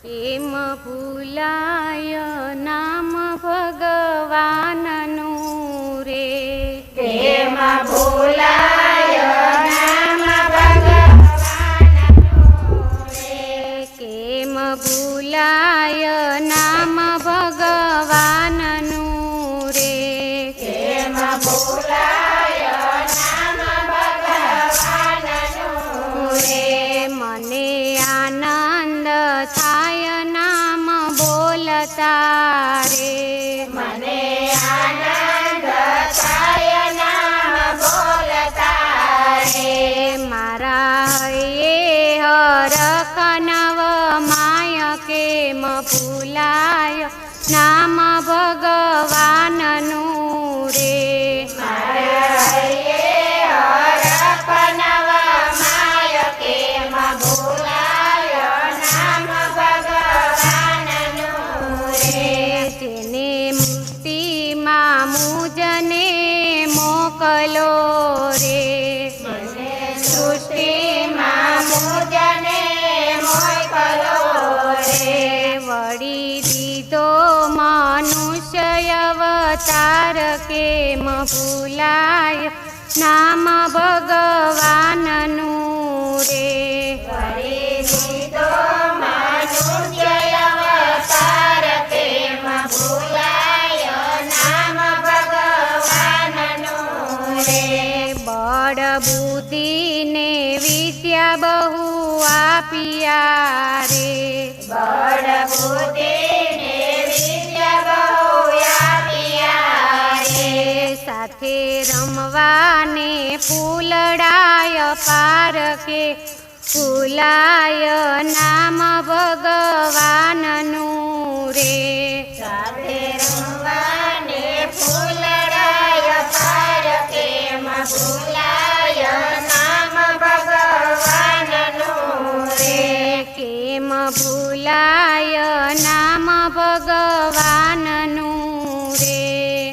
કેમ ભૂલાય નામ ભગવાનનું રે, કેમ ભૂલાય નામ ભગવાનનું રે, કેમ ભૂલાય નામ ભગવાનનું રે, કેમ ભૂલાય નામ ભગવાનનું રે, મને આનંદ થાય નામ બોલતા રે, મને આનંદ થાય નામ બોલતા રે, મારા હૈયે હરખ નવ માય કેમ ભૂલાય નામ ભગવાનનું રે, મારા હૈયે હરખ નવ માય કેમ ભૂલાય નામ ભગવાનનું રે, તેને મુક્તિમાં મુજને મોકલો રે, મને સૃષ્ટિમાં મુજને મોકલો રે, વળી દીધો મનુષ્ય અવતાર કેમ ભૂલાય નામ ભગવાનનું રે, વળી દીધો મનુષ્ય અવતાર કેમ ભૂલાય નામ ભગવાનનું રે, બળ બુદ્ધિ ને વિદ્યા બહુ આપ્યા રે, બળ બુદ્ધિ ને વિદ્યા બહુ આપ્યા રે, સાથે રમવાને ફૂલડાય પાર કે ફૂલાય નામ ભગવાનનું રે, સાથે રમવાને ફૂલડાય પાર કેમ ભૂલાય નામ ભગવાનનું રે, કેમ ભૂલાય નામ ભગવાનનું રે,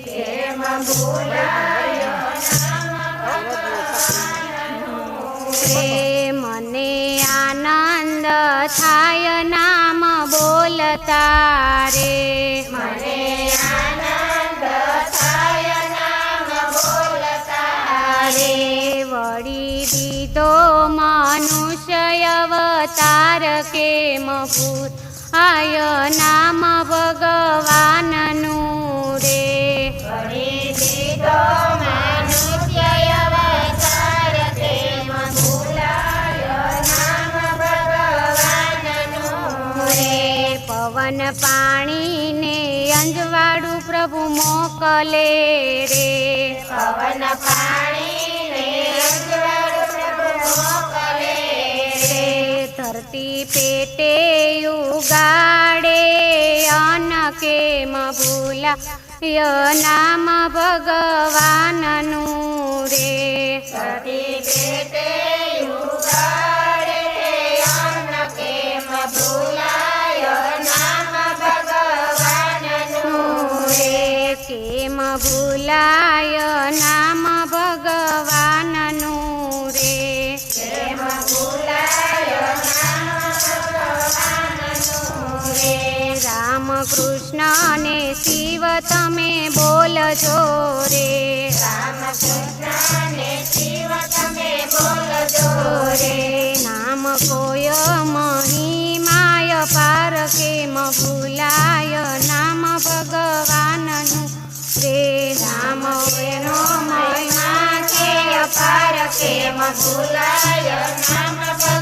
કેમ ભૂલાય રે મને આનંદ થાય નામ બોલતા રે, મને આનંદ થાય નામ બોલતા રે, વળી દીધો મનુષ્ય અવતાર કેમ ભૂલાય નામ ભગવાનનું રે, વળી દીધો મનુષ્ય અવતાર કેમ ભૂલાય નામ ભગવાનનું રે, પવન પાણીને અંજવાળું પ્રભુ મોકલે રે, પવન પાણીને અંજવાળું પ્રભુ મોકલે રે, ધરતી પેટે ઉગાડે અન્ન કેમ ભૂલાય નામ ભગવાનનું રે, સતી પેટે ઉગાડે અન્ન કેમ ભૂલાય નામ ભગવાનનું રે, કેમ ભૂલાય નામ ભગવાનનું રે, કેમ ભૂલાય નામ ભગવાનનું રે, રામ કૃષ્ણ ને શિવ તમે બોલજો રે, રામ કૃષ્ણ ને શિવ તમે બોલજો રે, નામ કોઈ મહિમાય પાર કેમ ભૂલાય નામ ભગવાનનું રે, નામ એનો મહિમા છે અપાર કેમ ભૂલાય નામ ભગવાનનું